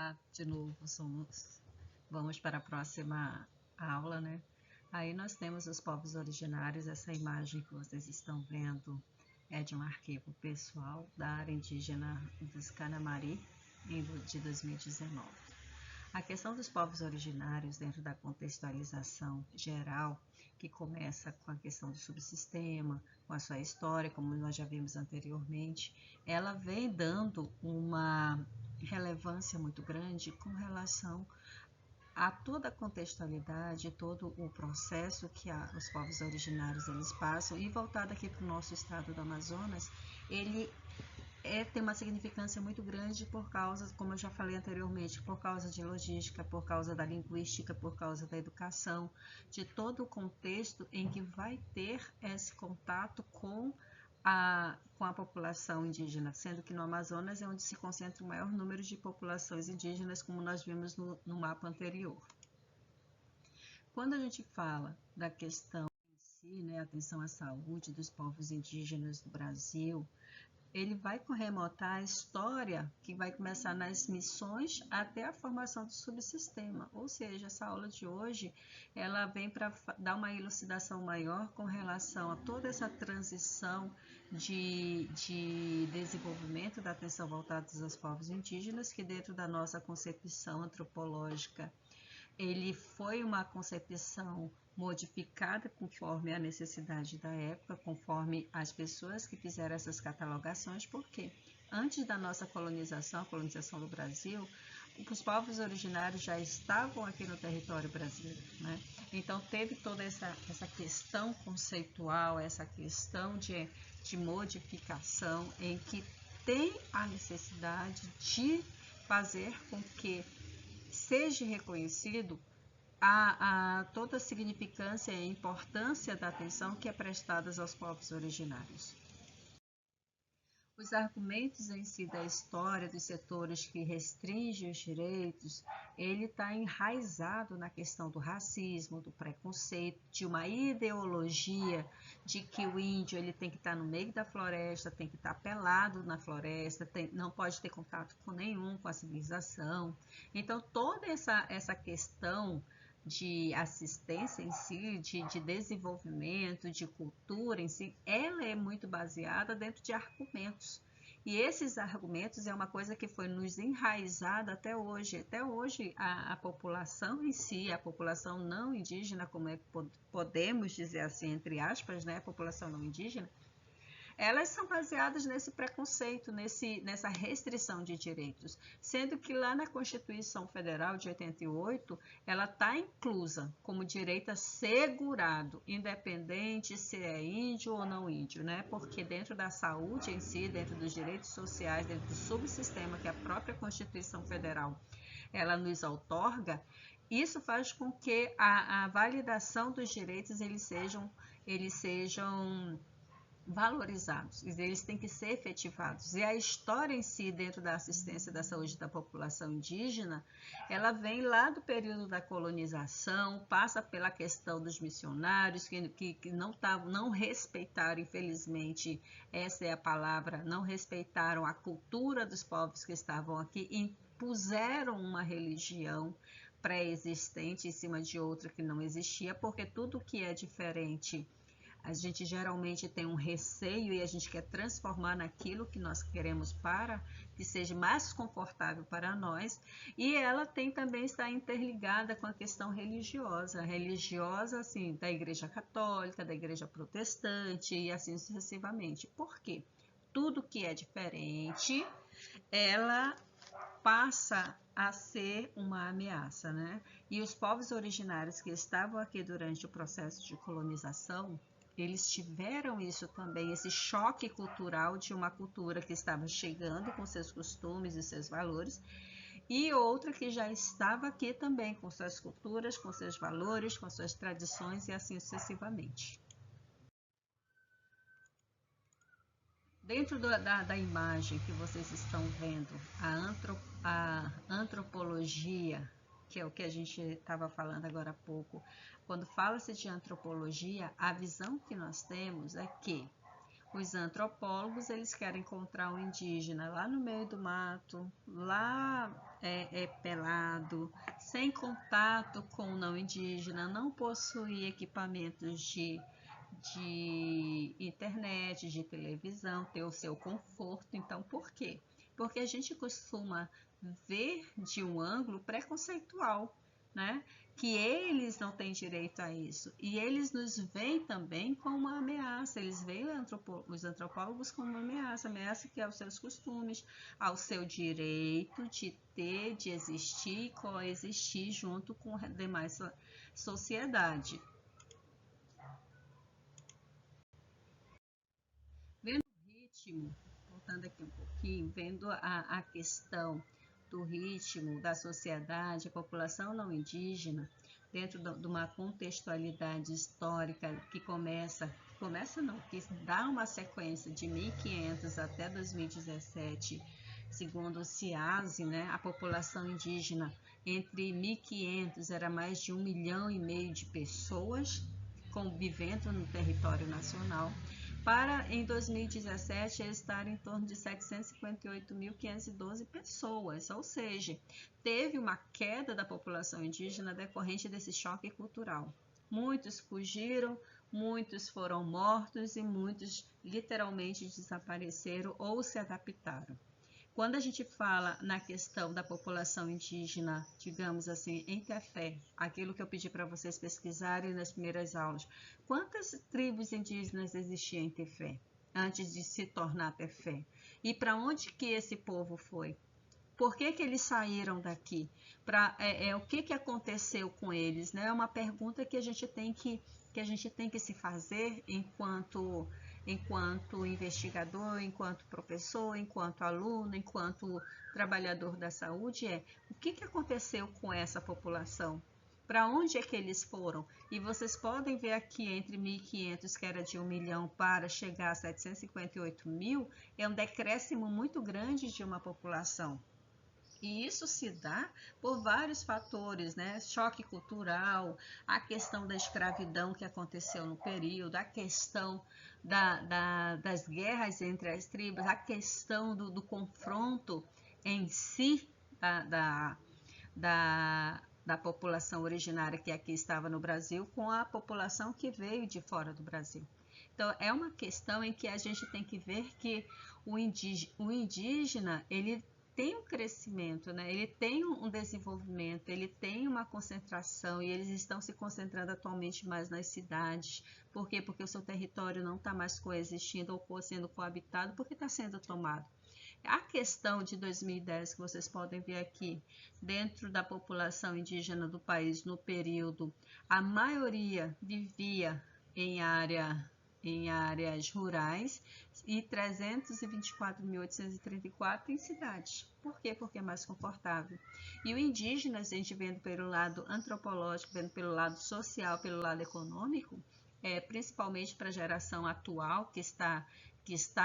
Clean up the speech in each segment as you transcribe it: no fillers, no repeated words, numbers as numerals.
Olá, de novo, vamos para a próxima aula, né? Aí nós temos os povos originários. Essa imagem que vocês estão vendo é de um arquivo pessoal da área indígena dos Canamari, de 2019. A questão dos povos originários dentro da contextualização geral, que começa com a questão do subsistema, com a sua história, como nós já vimos anteriormente, ela vem dando uma relevância muito grande com relação a toda a contextualidade, todo o processo que os povos originários eles passam. E voltado aqui para o nosso estado do Amazonas, ele tem uma significância muito grande por causa, como eu já falei anteriormente, por causa de logística, por causa da linguística, por causa da educação, de todo o contexto em que vai ter esse contato com a população indígena, sendo que no Amazonas é onde se concentra o maior número de populações indígenas, como nós vimos no mapa anterior. Quando a gente fala da questão em si, né, atenção à saúde dos povos indígenas do Brasil, ele vai remontar a história que vai começar nas missões até a formação do subsistema. Ou seja, essa aula de hoje, ela vem para dar uma elucidação maior com relação a toda essa transição de desenvolvimento da atenção voltada aos povos indígenas, que dentro da nossa concepção antropológica, ele foi uma concepção modificada conforme a necessidade da época, conforme as pessoas que fizeram essas catalogações, porque antes da nossa colonização, a colonização do Brasil, os povos originários já estavam aqui no território brasileiro, né? Então teve toda essa questão conceitual, essa questão de modificação, em que tem a necessidade de fazer com que seja reconhecido toda a significância e a importância da atenção que é prestada aos povos originários. Os argumentos em si da história dos setores que restringem os direitos, ele está enraizado na questão do racismo, do preconceito, de uma ideologia de que o índio ele tem que estar no meio da floresta, tem que estar pelado na floresta, não pode ter contato com nenhum, com a civilização. Então, toda essa questão de assistência em si, de desenvolvimento, de cultura em si, ela é muito baseada dentro de argumentos. E esses argumentos é uma coisa que foi nos enraizada até hoje. Até hoje, a população em si, a população não indígena, como podemos dizer assim, entre aspas, né, a população não indígena, elas são baseadas nesse preconceito, nessa restrição de direitos, sendo que lá na Constituição Federal de 88, ela está inclusa como direito assegurado, independente se é índio ou não índio, né? Porque dentro da saúde em si, dentro dos direitos sociais, dentro do subsistema que a própria Constituição Federal ela nos outorga, isso faz com que a validação dos direitos eles sejam valorizados, eles têm que ser efetivados. E a história em si, dentro da assistência da saúde da população indígena, ela vem lá do período da colonização, passa pela questão dos missionários, que não respeitaram, infelizmente, essa é a palavra, não respeitaram a cultura dos povos que estavam aqui, impuseram uma religião pré-existente em cima de outra que não existia, porque tudo que é diferente, a gente geralmente tem um receio e a gente quer transformar naquilo que nós queremos para que seja mais confortável para nós. E ela também está interligada com a questão religiosa. Religiosa, assim, da Igreja Católica, da Igreja Protestante e assim sucessivamente. Por quê? Tudo que é diferente, ela passa a ser uma ameaça, né? E os povos originários que estavam aqui durante o processo de colonização, eles tiveram isso também, esse choque cultural de uma cultura que estava chegando com seus costumes e seus valores, e outra que já estava aqui também com suas culturas, com seus valores, com suas tradições e assim sucessivamente. Dentro da imagem que vocês estão vendo, a antropologia, que é o que a gente estava falando agora há pouco, quando fala-se de antropologia, a visão que nós temos é que os antropólogos eles querem encontrar um indígena lá no meio do mato, lá pelado, sem contato com o não indígena, não possuir equipamentos de internet, de televisão, ter o seu conforto. Então, por quê? Porque a gente costuma ver de um ângulo preconceitual, né? Que eles não têm direito a isso. E eles nos veem também como uma ameaça. Eles veem os antropólogos como uma ameaça que é aos seus costumes, ao seu direito de ter, de existir e coexistir junto com a demais sociedade. Vendo o ritmo, voltando aqui um pouquinho, vendo a questão do ritmo da sociedade, a população não indígena, dentro de uma contextualidade histórica que começa não, que dá uma sequência de 1500 até 2017, segundo o CIASE, né, a população indígena entre 1500 era mais de 1,5 milhão de pessoas convivendo no território nacional, para em 2017 estar em torno de 758.512 pessoas, ou seja, teve uma queda da população indígena decorrente desse choque cultural. Muitos fugiram, muitos foram mortos e muitos literalmente desapareceram ou se adaptaram. Quando a gente fala na questão da população indígena, digamos assim, em Tefé, aquilo que eu pedi para vocês pesquisarem nas primeiras aulas, quantas tribos indígenas existiam em Tefé antes de se tornar Tefé? E para onde que esse povo foi? Por que eles saíram daqui? O que aconteceu com eles? Né? É uma pergunta que a gente tem que se fazer enquanto investigador, enquanto professor, enquanto aluno, enquanto trabalhador da saúde, o que aconteceu com essa população? Para onde é que eles foram? E vocês podem ver aqui entre 1.500, que era de 1 milhão, para chegar a 758 mil, é um decréscimo muito grande de uma população. E isso se dá por vários fatores, né? Choque cultural, a questão da escravidão que aconteceu no período, a questão das guerras entre as tribos, a questão do confronto em si da população originária que aqui estava no Brasil com a população que veio de fora do Brasil. Então, é uma questão em que a gente tem que ver que o indígena ele tem um crescimento, né? Ele tem um desenvolvimento, ele tem uma concentração e eles estão se concentrando atualmente mais nas cidades. Por quê? Porque o seu território não está mais coexistindo ou sendo coabitado porque está sendo tomado. A questão de 2010 que vocês podem ver aqui, dentro da população indígena do país no período, a maioria vivia em áreas rurais e 324.834 em cidades. Por quê? Porque é mais confortável. E o indígena, a gente vendo pelo lado antropológico, vendo pelo lado social, pelo lado econômico, principalmente para a geração atual que está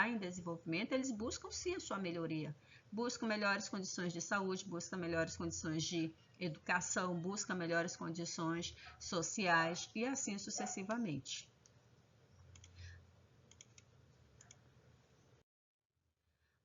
em desenvolvimento, eles buscam sim a sua melhoria. Buscam melhores condições de saúde, buscam melhores condições de educação, buscam melhores condições sociais e assim sucessivamente.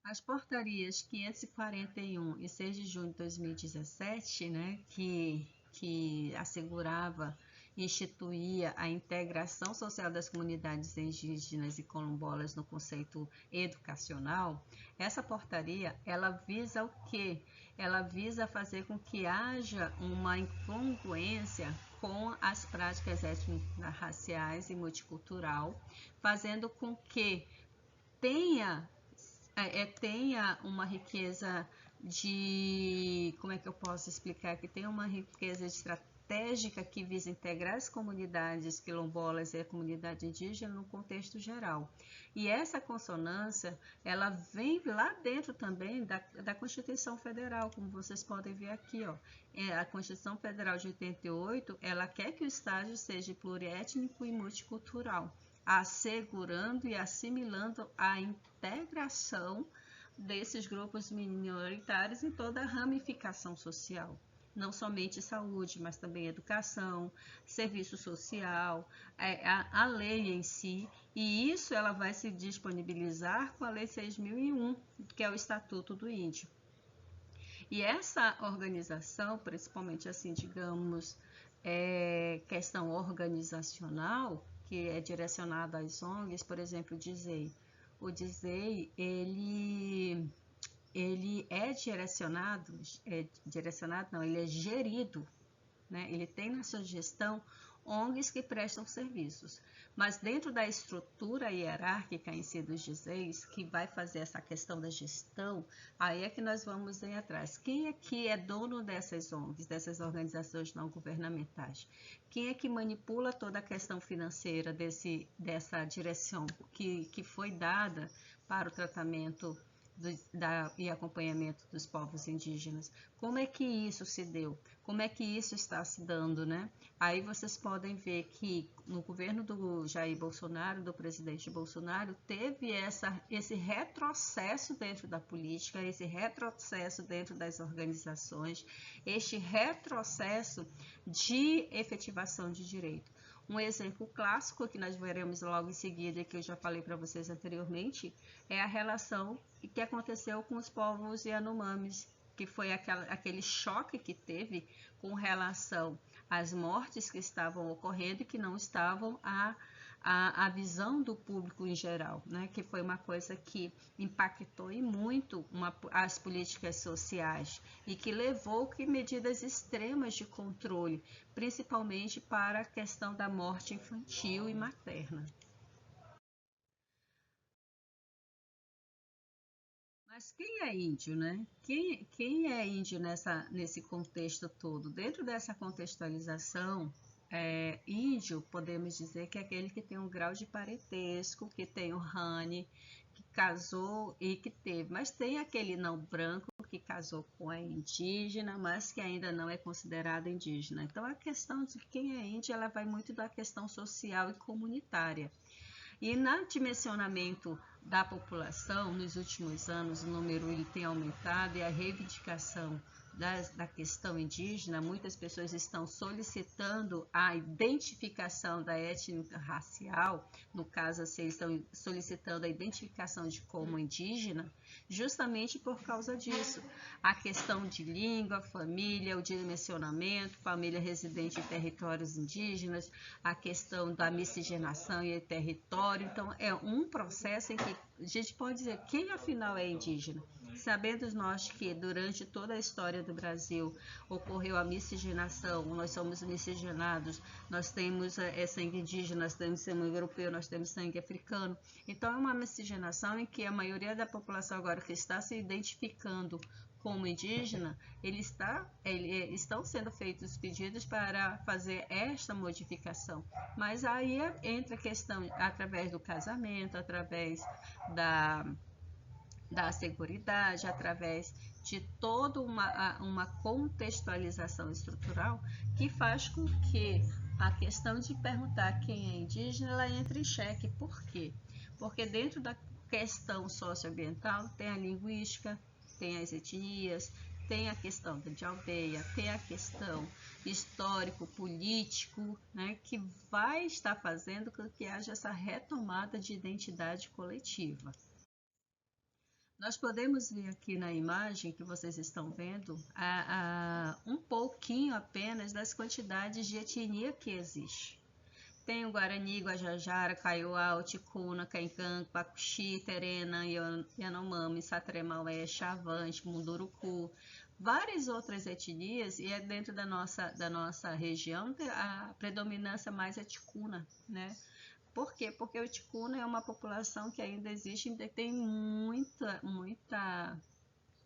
As portarias 541 e 6 de junho de 2017, né, que assegurava e instituía a integração social das comunidades indígenas e quilombolas no conceito educacional, essa portaria, ela visa o quê? Ela visa fazer com que haja uma incongruência com as práticas étnico-raciais e multicultural, fazendo com que tenha uma riqueza como é que eu posso explicar? Que tem uma riqueza estratégica que visa integrar as comunidades quilombolas e a comunidade indígena no contexto geral. E essa consonância, ela vem lá dentro também da Constituição Federal, como vocês podem ver aqui, ó. A Constituição Federal de 88, ela quer que o Estado seja pluriétnico e multicultural, assegurando e assimilando a integração desses grupos minoritários em toda a ramificação social. Não somente saúde, mas também educação, serviço social, a lei em si, e isso ela vai se disponibilizar com a Lei 6.001, que é o Estatuto do Índio. E essa organização, principalmente assim, digamos, questão organizacional, que é direcionada às ONGs, por exemplo, o DISEI. O DISEI, ele é direcionado não, ele é gerido, né? Ele tem na sua gestão ONGs que prestam serviços, mas dentro da estrutura hierárquica em si dos DISEIs, que vai fazer essa questão da gestão, aí é que nós vamos ir atrás. Quem é que é dono dessas ONGs, dessas organizações não governamentais? Quem é que manipula toda a questão financeira dessa direção que foi dada para o tratamento e acompanhamento dos povos indígenas? Como é que isso se deu? Como é que isso está se dando, né? Aí vocês podem ver que no governo do Jair Bolsonaro, do presidente Bolsonaro, teve esse retrocesso dentro da política, esse retrocesso dentro das organizações, este retrocesso de efetivação de direito. Um exemplo clássico que nós veremos logo em seguida, que eu já falei para vocês anteriormente, é a relação que aconteceu com os povos Yanomamis, que foi aquele choque que teve com relação às mortes que estavam ocorrendo e que não estavam à visão do público em geral, né? Que foi uma coisa que impactou e muito as políticas sociais e que levou que medidas extremas de controle, principalmente para a questão da morte infantil e materna. Mas quem é índio, né? Quem é índio nesse contexto todo? Dentro dessa contextualização, índio, podemos dizer que é aquele que tem um grau de parentesco, que tem o Rani, que casou e que teve. Mas tem aquele não branco que casou com a indígena, mas que ainda não é considerado indígena. Então, a questão de quem é índio, ela vai muito da questão social e comunitária. E no dimensionamento da população, nos últimos anos, o número ele tem aumentado e a reivindicação da questão indígena, muitas pessoas estão solicitando a identificação da étnica racial, no caso, assim, eles estão solicitando a identificação de como indígena, justamente por causa disso. A questão de língua, família, o dimensionamento, família residente em territórios indígenas, a questão da miscigenação e território. Então, é um processo em que a gente pode dizer quem afinal é indígena. Sabendo nós que durante toda a história do Brasil ocorreu a miscigenação, nós somos miscigenados, nós temos sangue indígena, nós temos sangue europeu, nós temos sangue africano. Então é uma miscigenação em que a maioria da população agora que está se identificando como indígena, estão sendo feitos pedidos para fazer esta modificação. Mas aí entra a questão através do casamento, através da seguridade, através de toda uma contextualização estrutural que faz com que a questão de perguntar quem é indígena ela entre em xeque. Por quê? Porque dentro da questão socioambiental tem a linguística, tem as etnias, tem a questão de aldeia, tem a questão histórico-político, né, que vai estar fazendo com que haja essa retomada de identidade coletiva. Nós podemos ver aqui na imagem que vocês estão vendo um pouquinho apenas das quantidades de etnia que existe. Tem o Guarani, Guajajara, Kaiowá, Ticuna, Caincan, Pacuxi, Terena, Yanomami, Satremaué, Chavante, Munduruku, várias outras etnias, e é dentro da nossa região a predominância mais é Ticuna, né? Por quê? Porque o ticuna é uma população que ainda existe, ainda tem muita.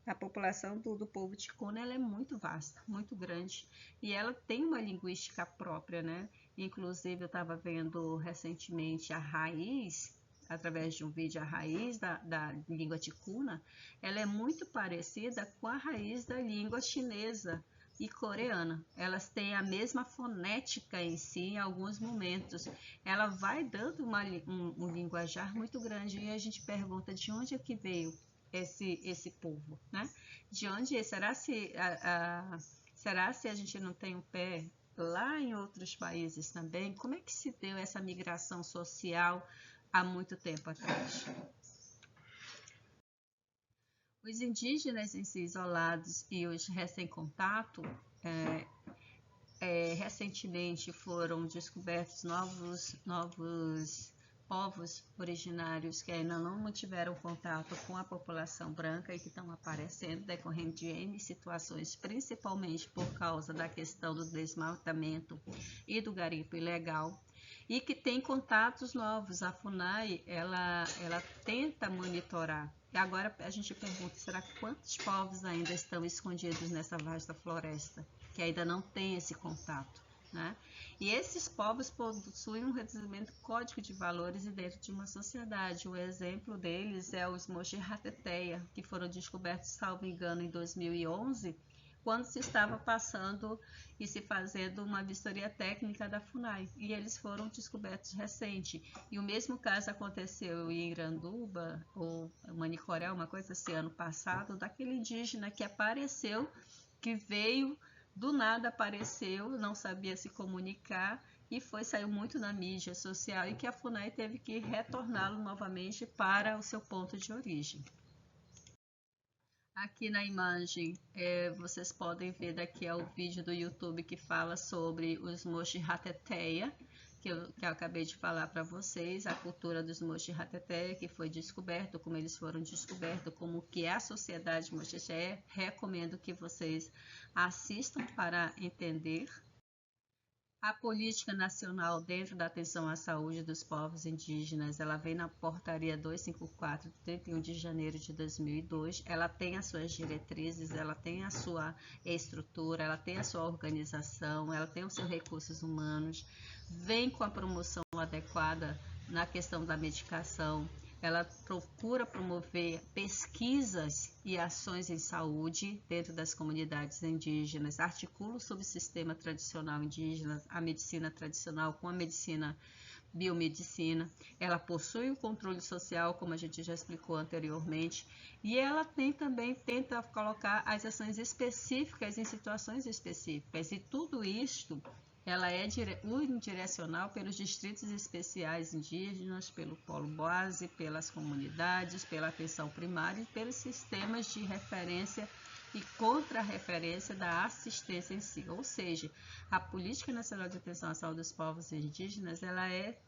A população do povo ticuna ela é muito vasta, muito grande. E ela tem uma linguística própria, né? Inclusive, eu estava vendo recentemente a raiz, através de um vídeo, a raiz da língua ticuna, ela é muito parecida com a raiz da língua chinesa e coreana. Elas têm a mesma fonética em si em alguns momentos. Ela vai dando um linguajar muito grande e a gente pergunta de onde é que veio esse povo, né? De onde será se a gente não tem um pé lá em outros países também? Como é que se deu essa migração social há muito tempo atrás? Os indígenas em si isolados e os recém-contato, recentemente foram descobertos novos povos originários que ainda não mantiveram contato com a população branca e que estão aparecendo decorrente de N situações, principalmente por causa da questão do desmatamento e do garimpo ilegal, e que tem contatos novos. A FUNAI, ela tenta monitorar. E agora a gente pergunta, será que quantos povos ainda estão escondidos nessa vasta floresta, que ainda não tem esse contato, né? E esses povos possuem um reduzimento código de valores e dentro de uma sociedade. O exemplo deles é os Moche Rateteia, que foram descobertos, salvo engano, em 2011, quando se estava passando e se fazendo uma vistoria técnica da FUNAI, e eles foram descobertos recente. E o mesmo caso aconteceu em Iranduba, ou Manicoré, uma coisa assim, ano passado, daquele indígena que apareceu, que veio, do nada apareceu, não sabia se comunicar, e saiu muito na mídia social, e que a FUNAI teve que retorná-lo novamente para o seu ponto de origem. Aqui na imagem, vocês podem ver, daqui é o vídeo do YouTube que fala sobre os Moche Rateteia, que eu acabei de falar para vocês, a cultura dos Moche Rateteia, que foi descoberto, como eles foram descobertos, como que é a sociedade Moche. Recomendo que vocês assistam para entender. A política nacional dentro da atenção à saúde dos povos indígenas, ela vem na portaria 254, de 31 de janeiro de 2002. Ela tem as suas diretrizes, ela tem a sua estrutura, ela tem a sua organização, ela tem os seus recursos humanos, vem com a promoção adequada na questão da medicação. Ela procura promover pesquisas e ações em saúde dentro das comunidades indígenas, articula o subsistema tradicional indígena, a medicina tradicional com a medicina biomedicina. Ela possui o controle social, como a gente já explicou anteriormente, e ela também tenta colocar as ações específicas em situações específicas, e tudo isto ela é unidirecional pelos distritos especiais indígenas, pelo polo base, pelas comunidades, pela atenção primária e pelos sistemas de referência e contra-referência da assistência em si. Ou seja, a Política Nacional de Atenção à Saúde dos Povos Indígenas, ela é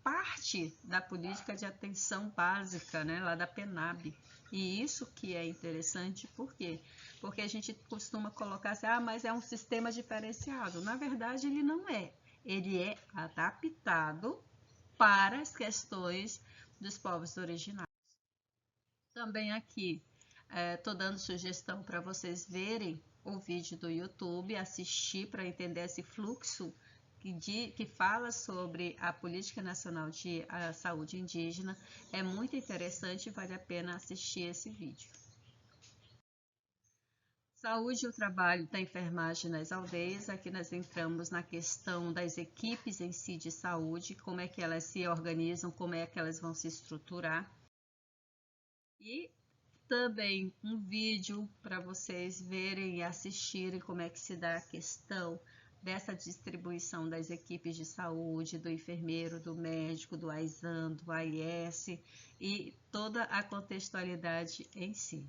parte da política de atenção básica, né, lá da PENAB. E isso que é interessante, por quê? Porque a gente costuma colocar assim, mas é um sistema diferenciado. Na verdade, ele não é. Ele é adaptado para as questões dos povos originários. Também aqui, estou dando sugestão para vocês verem o vídeo do YouTube, assistir para entender esse fluxo que fala sobre a Política Nacional de Saúde Indígena. É muito interessante e vale a pena assistir esse vídeo. Saúde e o trabalho da enfermagem nas aldeias. Aqui nós entramos na questão das equipes em si de saúde, como é que elas se organizam, como é que elas vão se estruturar. E também um vídeo para vocês verem e assistirem como é que se dá a questão dessa distribuição das equipes de saúde, do enfermeiro, do médico, do AISAN, do AIS e toda a contextualidade em si.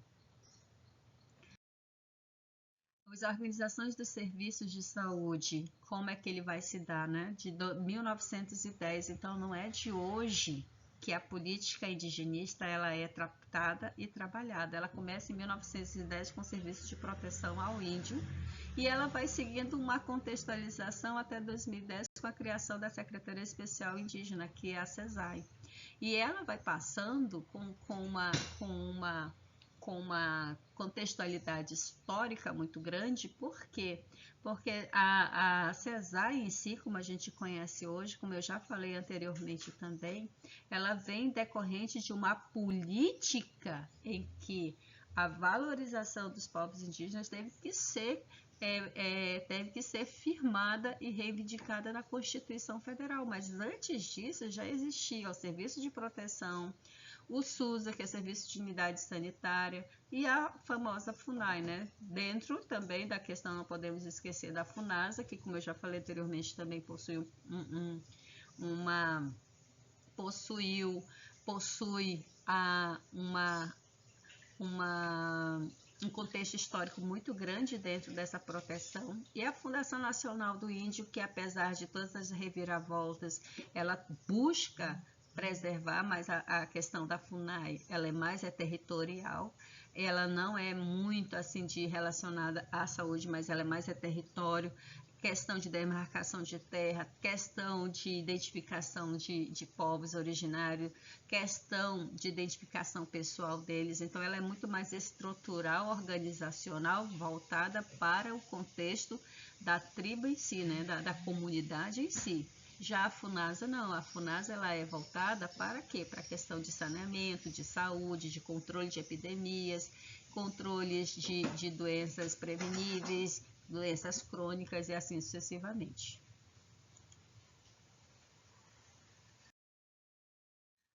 As organizações dos serviços de saúde, como é que ele vai se dar, né? De 1910, então não é de hoje que a política indigenista ela é tratada e trabalhada. Ela começa em 1910 com o serviço de proteção ao índio e ela vai seguindo uma contextualização até 2010 com a criação da Secretaria Especial Indígena, que é a SESAI. E ela vai passando com uma contextualidade histórica muito grande. Por quê? Porque a SESAI em si, como a gente conhece hoje, como eu já falei anteriormente também, ela vem decorrente de uma política em que a valorização dos povos indígenas teve que ser firmada e reivindicada na Constituição Federal, mas antes disso já existia o Serviço de Proteção, o SUSA, que é Serviço de Unidade Sanitária, e a famosa FUNAI, né? Dentro também da questão, não podemos esquecer da FUNASA, que, como eu já falei anteriormente, também possui uma um contexto histórico muito grande dentro dessa proteção, e a Fundação Nacional do Índio, que apesar de todas as reviravoltas, ela busca preservar, mas a questão da FUNAI, ela é mais territorial, ela não é muito assim relacionada à saúde, mas ela é mais território, questão de demarcação de terra, questão de identificação de povos originários, questão de identificação pessoal deles. Então, ela é muito mais estrutural, organizacional, voltada para o contexto da tribo em si, né? da comunidade em si. Já a FUNASA não, a FUNASA ela é voltada para quê? Para a questão de saneamento, de saúde, de controle de epidemias, controles de doenças preveníveis, doenças crônicas e assim sucessivamente.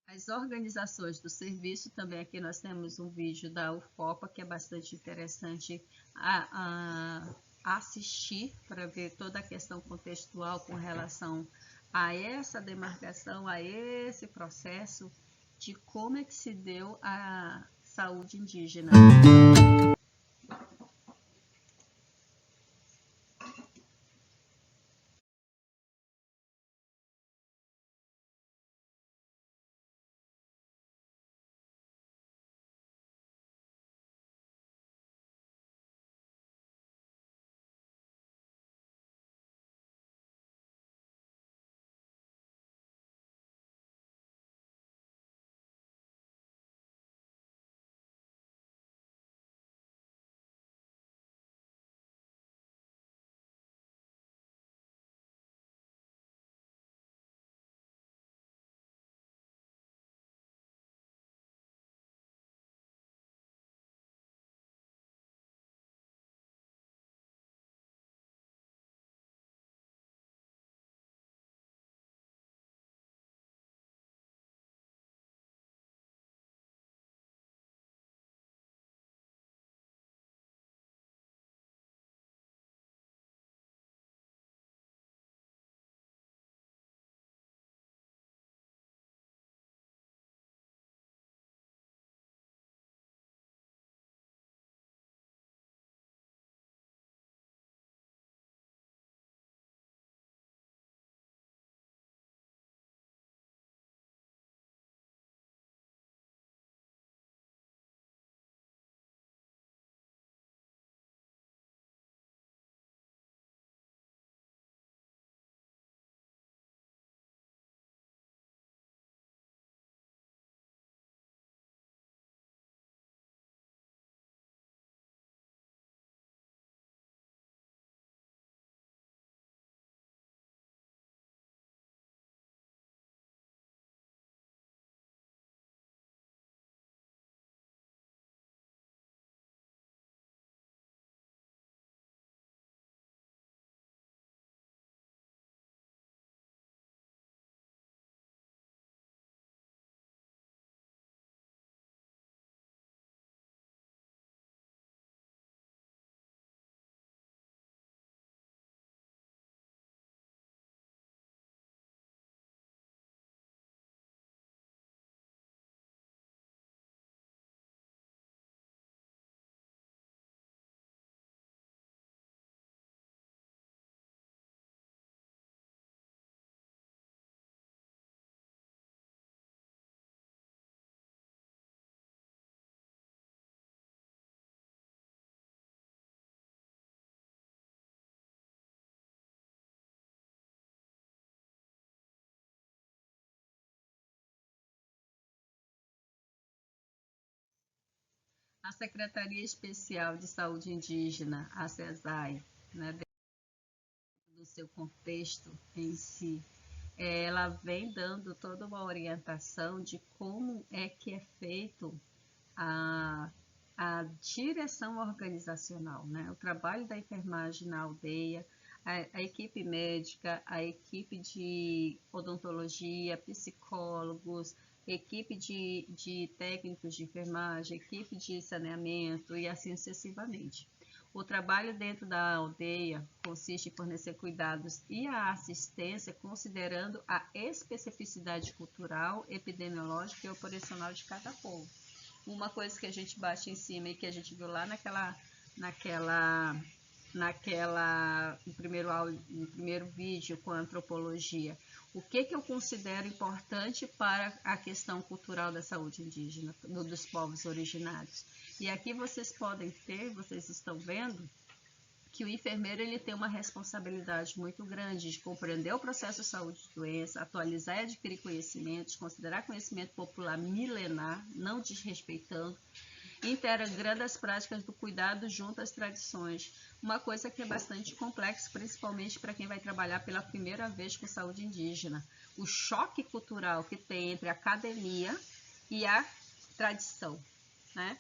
As organizações do serviço, também aqui nós temos um vídeo da UFOPA que é bastante interessante a assistir para ver toda a questão contextual com relação a essa demarcação, a esse processo de como é que se deu a saúde indígena. A Secretaria Especial de Saúde Indígena, a SESAI, né, do seu contexto em si, ela vem dando toda uma orientação de como é que é feito a, a direção organizacional, né? O trabalho da enfermagem na aldeia, a equipe médica, a equipe de odontologia, psicólogos, equipe de técnicos de enfermagem, equipe de saneamento e assim sucessivamente. O trabalho dentro da aldeia consiste em fornecer cuidados e a assistência considerando a especificidade cultural, epidemiológica e operacional de cada povo. Uma coisa que a gente bate em cima e que a gente viu lá no primeiro vídeo com a antropologia, o que eu considero importante para a questão cultural da saúde indígena, dos povos originários. E aqui vocês estão vendo que o enfermeiro ele tem uma responsabilidade muito grande de compreender o processo de saúde de doença, atualizar e adquirir conhecimentos, considerar conhecimento popular milenar, não desrespeitando, integrando as práticas do cuidado junto às tradições. Uma coisa que é bastante complexa, principalmente para quem vai trabalhar pela primeira vez com saúde indígena. O choque cultural que tem entre a academia e a tradição. Né?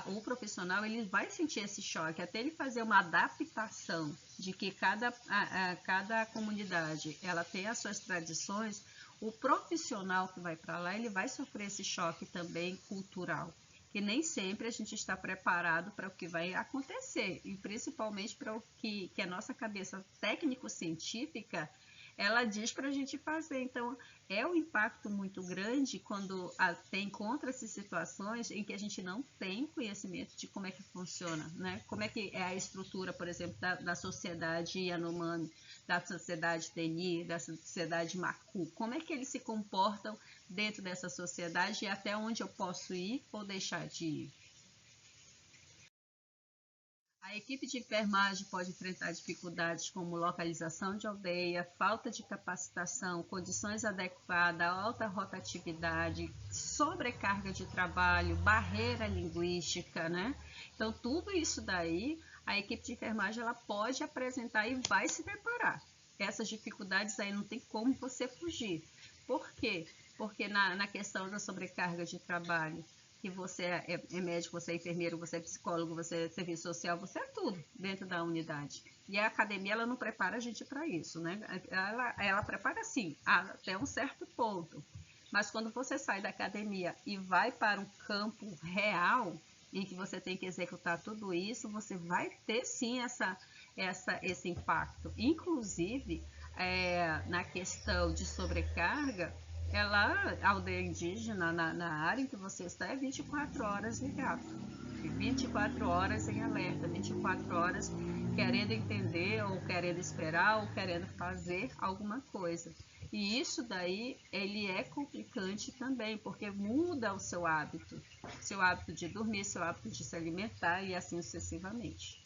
O profissional ele vai sentir esse choque, até ele fazer uma adaptação de que cada comunidade ela tem as suas tradições. O profissional que vai para lá ele vai sofrer esse choque também cultural, que nem sempre a gente está preparado para o que vai acontecer, e principalmente para o que a nossa cabeça técnico-científica ela diz para a gente fazer. Então, é um impacto muito grande quando encontra-se situações em que a gente não tem conhecimento de como é que funciona, né? Como é que é a estrutura, por exemplo, da sociedade Yanomami, da sociedade Teni, da sociedade Macu. Como é que eles se comportam dentro dessa sociedade e até onde eu posso ir ou deixar de ir. A equipe de enfermagem pode enfrentar dificuldades como localização de aldeia, falta de capacitação, condições adequadas, alta rotatividade, sobrecarga de trabalho, barreira linguística, né? Então, tudo isso daí, a equipe de enfermagem ela pode apresentar e vai se deparar. Essas dificuldades aí não tem como você fugir. Por quê? Porque na questão da sobrecarga de trabalho, que você é médico, você é enfermeiro, você é psicólogo, você é serviço social, você é tudo dentro da unidade. E a academia, ela não prepara a gente para isso, né? Ela prepara sim, até um certo ponto. Mas quando você sai da academia e vai para um campo real, em que você tem que executar tudo isso, você vai ter sim esse impacto. Inclusive, na questão de sobrecarga, a aldeia indígena, na área em que você está, é 24 horas ligado. 24 horas em alerta, 24 horas querendo entender, ou querendo esperar, ou querendo fazer alguma coisa. E isso daí, ele é complicante também, porque muda o seu hábito de dormir, seu hábito de se alimentar e assim sucessivamente.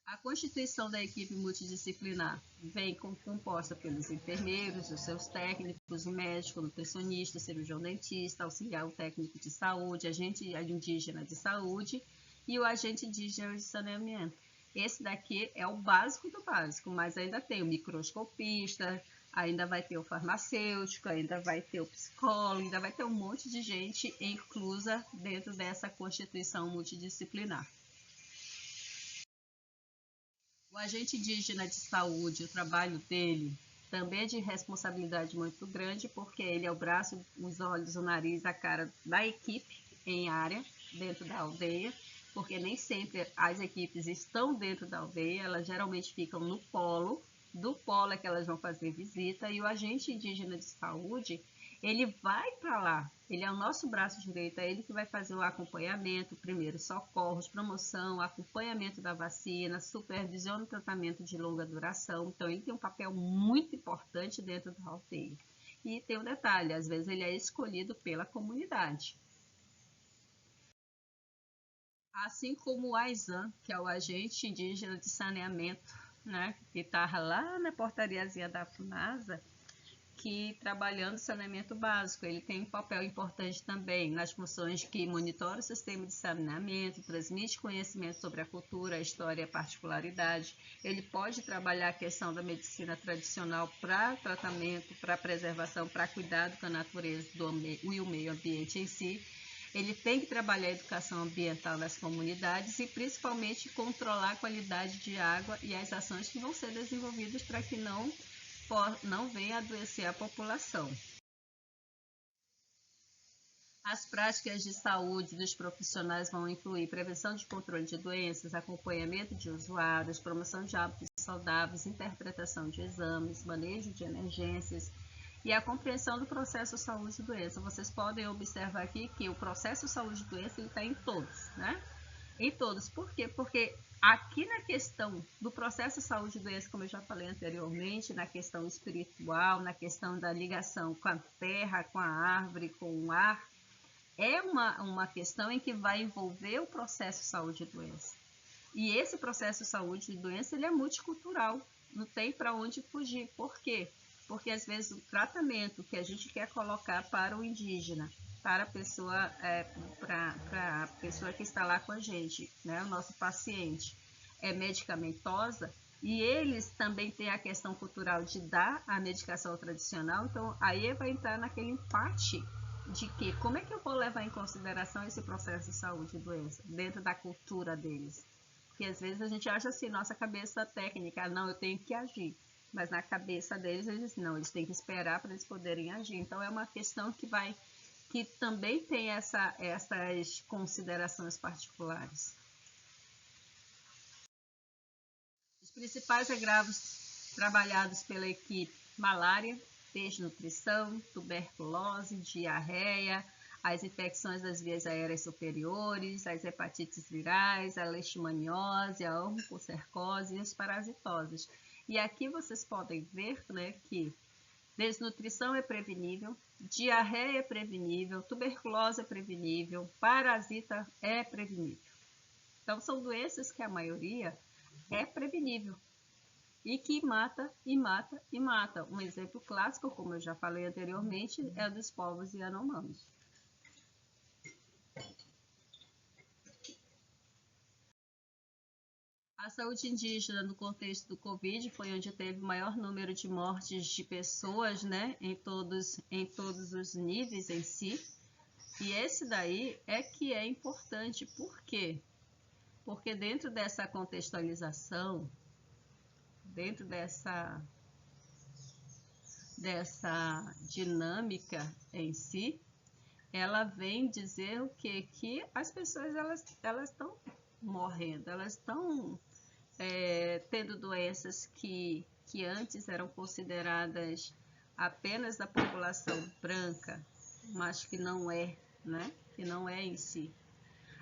A constituição da equipe multidisciplinar vem composta pelos enfermeiros, os seus técnicos, o médico, o nutricionista, o cirurgião dentista, auxiliar técnico de saúde, agente indígena de saúde e o agente indígena de saneamento. Esse daqui é o básico do básico, mas ainda tem o microscopista, ainda vai ter o farmacêutico, ainda vai ter o psicólogo, ainda vai ter um monte de gente inclusa dentro dessa constituição multidisciplinar. O agente indígena de saúde, o trabalho dele também é de responsabilidade muito grande, porque ele é o braço, os olhos, o nariz, a cara da equipe em área, dentro da aldeia, porque nem sempre as equipes estão dentro da aldeia, elas geralmente ficam no polo, do polo é que elas vão fazer visita, e o agente indígena de saúde, ele vai para lá, ele é o nosso braço direito, é ele que vai fazer o acompanhamento, primeiro socorros, promoção, acompanhamento da vacina, supervisão do tratamento de longa duração. Então, ele tem um papel muito importante dentro da aldeia. E tem um detalhe, às vezes ele é escolhido pela comunidade. Assim como o AISAN, que é o agente indígena de saneamento, né, que está lá na portariazinha da FUNASA, que trabalhando saneamento básico, ele tem um papel importante também nas funções que monitora o sistema de saneamento, transmite conhecimento sobre a cultura, a história e a particularidade. Ele pode trabalhar a questão da medicina tradicional para tratamento, para preservação, para cuidado com a natureza e o meio ambiente em si. Ele tem que trabalhar a educação ambiental nas comunidades e principalmente controlar a qualidade de água e as ações que vão ser desenvolvidas para que não venha adoecer a população. As práticas de saúde dos profissionais vão incluir prevenção de controle de doenças, acompanhamento de usuários, promoção de hábitos saudáveis, interpretação de exames, manejo de emergências, e a compreensão do processo saúde e doença. Vocês podem observar aqui que o processo saúde e doença está em todos, né? Em todos. Por quê? Porque aqui na questão do processo saúde e doença, como eu já falei anteriormente, na questão espiritual, na questão da ligação com a terra, com a árvore, com o ar, é uma questão em que vai envolver o processo saúde e doença. E esse processo saúde e doença, ele é multicultural, não tem para onde fugir. Por quê? Porque às vezes o tratamento que a gente quer colocar para o indígena, para a pessoa, para a pessoa que está lá com a gente, né, o nosso paciente, é medicamentosa, e eles também têm a questão cultural de dar a medicação tradicional, então aí vai entrar naquele empate de que como é que eu vou levar em consideração esse processo de saúde e doença dentro da cultura deles. Porque às vezes a gente acha assim, nossa cabeça técnica, não, eu tenho que agir. Mas na cabeça deles, eles dizem, não, eles têm que esperar para eles poderem agir. Então é uma questão que também tem essas considerações particulares. Os principais agravos trabalhados pela equipe: malária, desnutrição, tuberculose, diarreia, as infecções das vias aéreas superiores, as hepatites virais, a leishmaniose, a oncocercose e as parasitoses. E aqui vocês podem ver, né, que desnutrição é prevenível, diarreia é prevenível, tuberculose é prevenível, parasita é prevenível. Então são doenças que a maioria é prevenível e que mata, e mata, e mata. Um exemplo clássico, como eu já falei anteriormente, é o dos povos Yanomamis. A saúde indígena no contexto do Covid foi onde teve o maior número de mortes de pessoas, né, em todos os níveis em si. E esse daí é que é importante. Por quê? Porque dentro dessa contextualização, dentro dessa dinâmica em si, ela vem dizer o quê? Que as pessoas elas estão morrendo, elas estão tendo doenças que antes eram consideradas apenas da população branca, mas que não é, né? Que não é em si.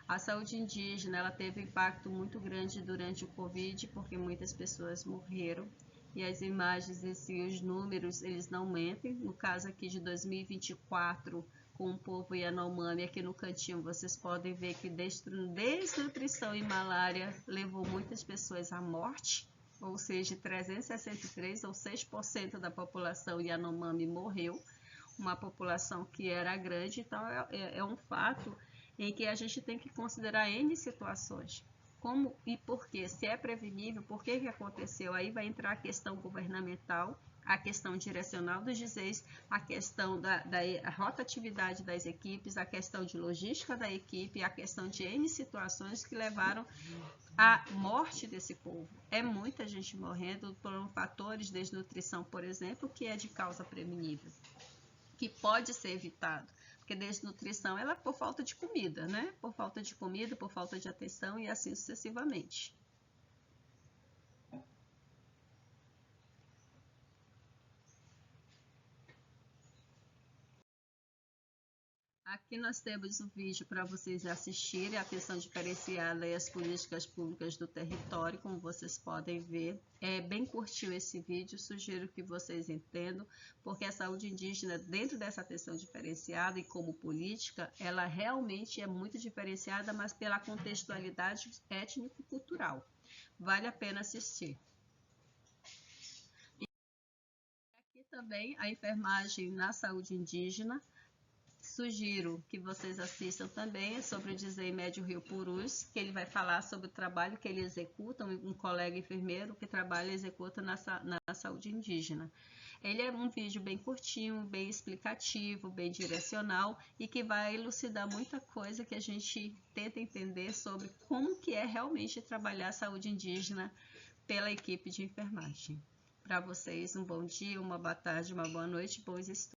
A saúde indígena, ela teve um impacto muito grande durante o Covid, porque muitas pessoas morreram, e as imagens em si, os números, eles não mentem. No caso aqui de 2024, com o povo Yanomami, aqui no cantinho, vocês podem ver que desnutrição e malária levou muitas pessoas à morte, ou seja, 363 ou 6% da população Yanomami morreu, uma população que era grande. Então é um fato em que a gente tem que considerar N situações. Como e por quê? Se é prevenível, por que aconteceu? Aí vai entrar a questão governamental, a questão direcional dos GISEIs, a questão da rotatividade das equipes, a questão de logística da equipe, a questão de N situações que levaram à morte desse povo. É muita gente morrendo por fatores de desnutrição, por exemplo, que é de causa prevenível, que pode ser evitado. Porque desnutrição ela é por falta de comida, né? Por falta de comida, por falta de atenção e assim sucessivamente. Aqui nós temos um vídeo para vocês assistirem, a atenção diferenciada e as políticas públicas do território, como vocês podem ver. É bem curtinho esse vídeo, sugiro que vocês entendam, porque a saúde indígena, dentro dessa atenção diferenciada e como política, ela realmente é muito diferenciada, mas pela contextualidade étnico-cultural. Vale a pena assistir. E aqui também a enfermagem na saúde indígena. Sugiro que vocês assistam também sobre o Dizei Médio Rio Purus, que ele vai falar sobre o trabalho que ele executa, um colega enfermeiro que trabalha e executa na saúde indígena. Ele é um vídeo bem curtinho, bem explicativo, bem direcional e que vai elucidar muita coisa que a gente tenta entender sobre como que é realmente trabalhar a saúde indígena pela equipe de enfermagem. Para vocês, um bom dia, uma boa tarde, uma boa noite, bons estudos.